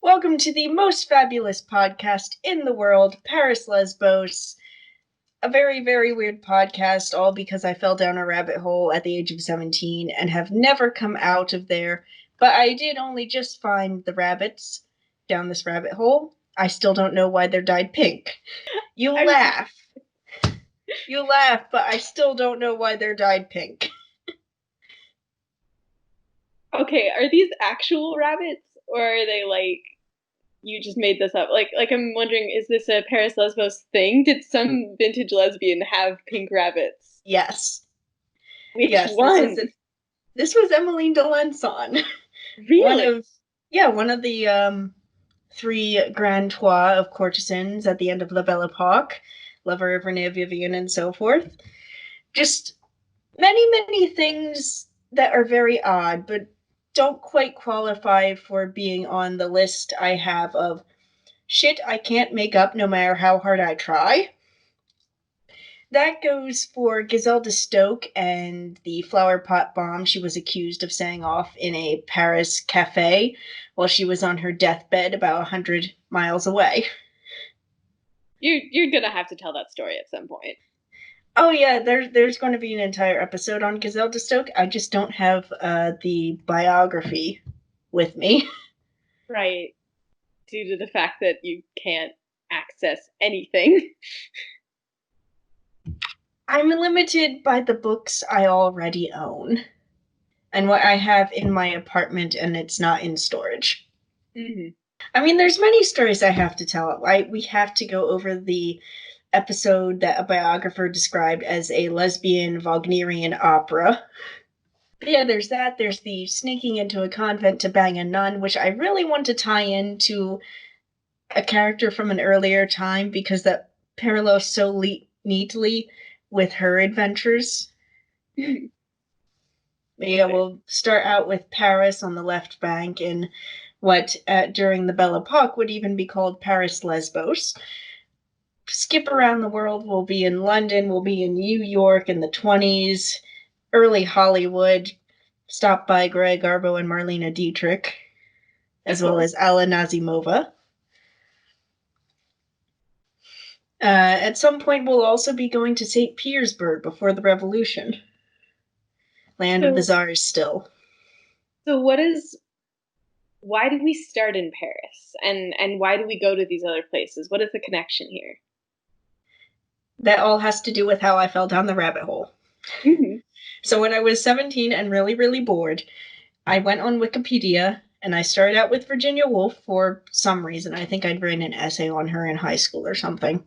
Welcome to the most fabulous podcast in the world, Paris Lesbos. A very, very weird podcast, all because I fell down a rabbit hole at the age of 17 and have never come out of there. But I did only just find the rabbits down this rabbit hole. I still don't know why they're dyed pink. You laugh, but I still don't know why they're dyed pink. Okay, are these actual rabbits or are they like you just made this up? Like I'm wondering, is this a Paris Lesbos thing? Did some vintage lesbian have pink rabbits? Yes. Which Yes, one? this was Emmeline de Lenson. Really? One of the three grand tois of courtesans at the end of La Belle Epoque, lover of Renee Vivian and so forth. Just many, many things that are very odd, but don't quite qualify for being on the list I have of shit I can't make up no matter how hard I try. That goes for Gazelle de Stoke and the flower pot bomb she was accused of setting off in a Paris cafe while she was on her deathbed about 100 miles away. You're gonna have to tell that story at some point. Oh yeah, there's going to be an entire episode on Gazelle de Stoke. I just don't have the biography with me. Right. Due to the fact that you can't access anything. I'm limited by the books I already own and what I have in my apartment, and it's not in storage. Mm-hmm. I mean, there's many stories I have to tell. We have to go over the episode that a biographer described as a lesbian Wagnerian opera. But yeah, there's that. There's the sneaking into a convent to bang a nun, which I really want to tie into a character from an earlier time because that parallels so neatly with her adventures. Yeah, we'll start out with Paris on the left bank in what during the Belle Epoque would even be called Paris Lesbos. Skip around the world, we'll be in London, we'll be in New York in the 20s, early Hollywood, stopped by Greg Garbo and Marlena Dietrich, as well as Alla Nazimova. At some point, we'll also be going to St. Petersburg before the Revolution. Land of the Tsars still. So why did we start in Paris? And why do we go to these other places? What is the connection here? That all has to do with how I fell down the rabbit hole. Mm-hmm. So when I was 17 and really, really bored, I went on Wikipedia and I started out with Virginia Woolf for some reason. I think I'd written an essay on her in high school or something.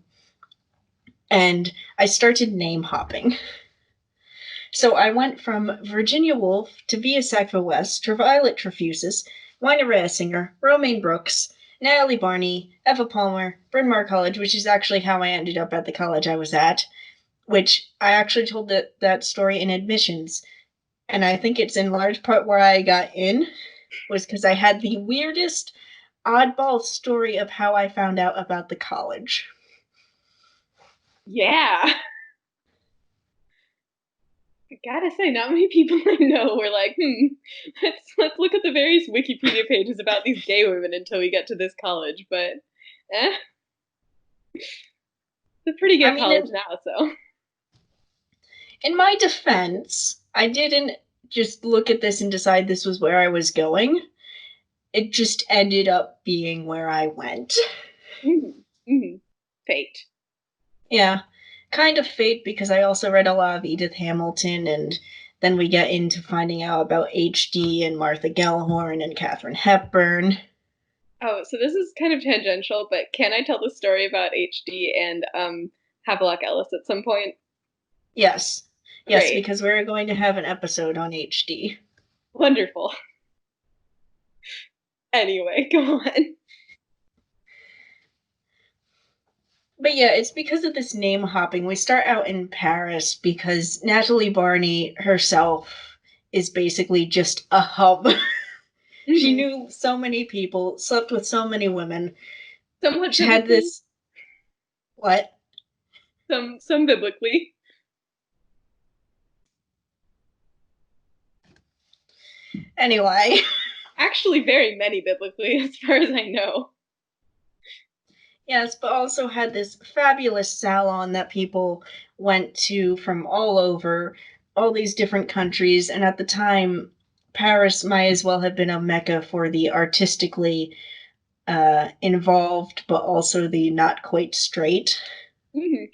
And I started name hopping. So I went from Virginia Woolf to Via Sackville West to Violet Trefusis, Wina Rasinger, Romaine Brooks, Natalie Barney, Eva Palmer, Bryn Mawr College, which is actually how I ended up at the college I was at, which I actually told that story in admissions. And I think it's in large part where I got in, was because I had the weirdest oddball story of how I found out about the college. Yeah. I gotta say, not many people I know were like, let's look at the various Wikipedia pages about these gay women until we get to this college. But, it's a pretty good college now, so. In my defense, I didn't just look at this and decide this was where I was going. It just ended up being where I went. Mm-hmm. Fate. Yeah, kind of fate, because I also read a lot of Edith Hamilton, and then we get into finding out about H.D. and Martha Gellhorn and Katharine Hepburn. Oh, so this is kind of tangential, but can I tell the story about H.D. and Havelock Ellis at some point? Yes. Yes, great. Because we're going to have an episode on H.D. Wonderful. Anyway, go on. But yeah, it's because of this name hopping. We start out in Paris because Natalie Barney herself is basically just a hub. Mm-hmm. She knew so many people, slept with so many women. Somewhat she had this... What? Some biblically. Anyway. actually very many biblically, as far as I know. Yes, but also had this fabulous salon that people went to from all over, all these different countries, and at the time, Paris might as well have been a mecca for the artistically involved, but also the not quite straight.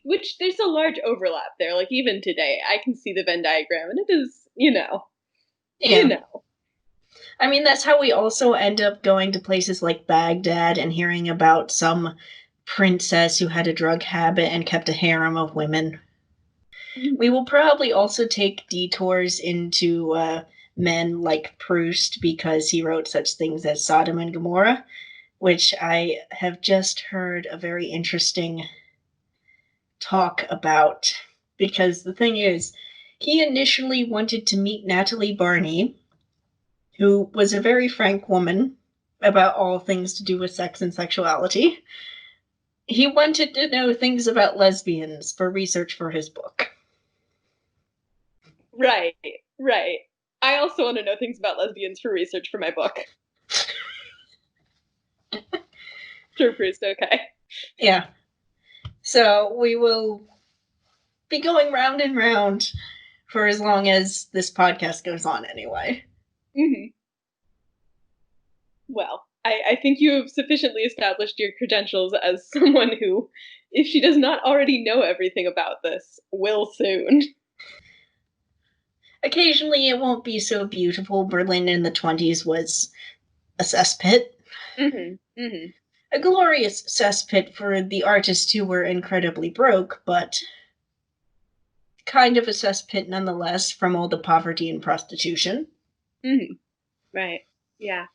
Which there's a large overlap there. Like even today, I can see the Venn diagram, and it is, you Yeah. know. I mean, that's how we also end up going to places like Baghdad and hearing about some princess who had a drug habit and kept a harem of women. We will probably also take detours into men like Proust because he wrote such things as Sodom and Gomorrah, which I have just heard a very interesting talk about. Because the thing is, he initially wanted to meet Natalie Barney, who was a very frank woman about all things to do with sex and sexuality. He wanted to know things about lesbians for research for his book. Right, right. I also want to know things about lesbians for research for my book. Sure, Proust, okay. Yeah. So we will be going round and round for as long as this podcast goes on, anyway. Mm-hmm. Well, I think you have sufficiently established your credentials as someone who, if she does not already know everything about this, will soon. Occasionally, it won't be so beautiful. Berlin in the 20s was a cesspit. Mm-hmm. Mm-hmm. A glorious cesspit for the artists who were incredibly broke, but kind of a cesspit nonetheless from all the poverty and prostitution. Mm-hmm. Right. Yeah.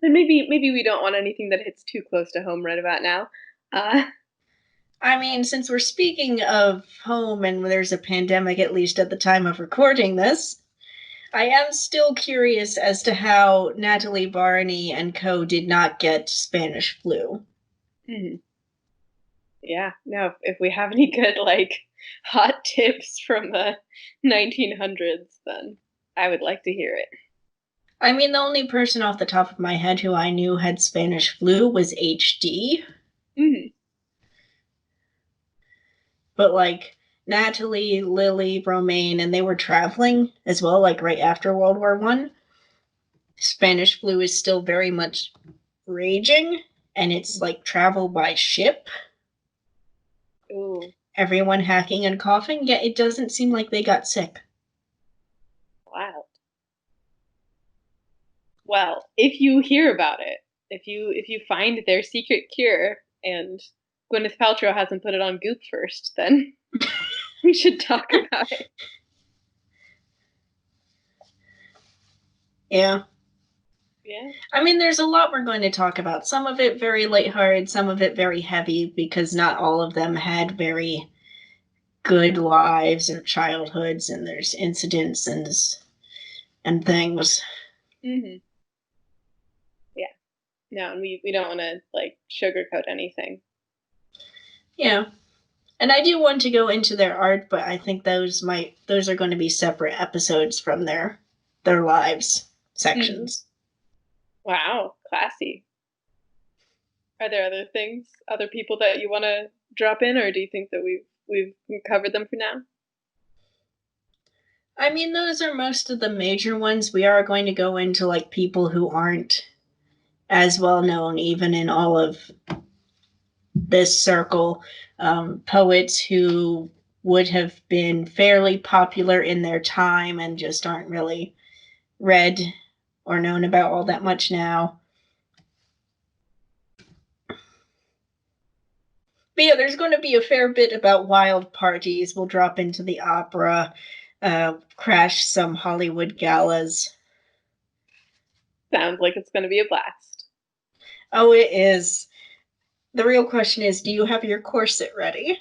And maybe we don't want anything that hits too close to home right about now. Uh, I mean, since we're speaking of home and there's a pandemic, at least at the time of recording this, I am still curious as to how Natalie Barney and co. did not get Spanish flu. mhm. Yeah. No, if we have any good like hot tips from the 1900s, then I would like to hear it. I mean, the only person off the top of my head who I knew had Spanish flu was HD. Mm-hmm. But like Natalie, Lily, Romaine, and they were traveling as well, like right after World War One. Spanish flu is still very much raging, and it's like travel by ship. Ooh, Everyone hacking and coughing, yet it doesn't seem like they got sick. wow. Well, if you hear about it, if you find their secret cure and Gwyneth Paltrow hasn't put it on Goop first, then we should talk about it. Yeah. Yeah. I mean, there's a lot we're going to talk about. Some of it very lighthearted, some of it very heavy, because not all of them had very good lives or childhoods, and there's incidents and things. Mm-hmm. Yeah. No, and we don't want to like sugarcoat anything. Yeah. And I do want to go into their art, but I think those are going to be separate episodes from their lives Mm-hmm. sections. Wow, classy. Are there other things, other people that you want to drop in, or do you think that we've covered them for now? I mean, those are most of the major ones. We are going to go into like people who aren't as well known, even in all of this circle. Poets who would have been fairly popular in their time and just aren't really read or known about all that much now. But yeah, there's going to be a fair bit about wild parties. We'll drop into the opera, crash some Hollywood galas. Sounds like it's going to be a blast. Oh, it is. The real question is, do you have your corset ready?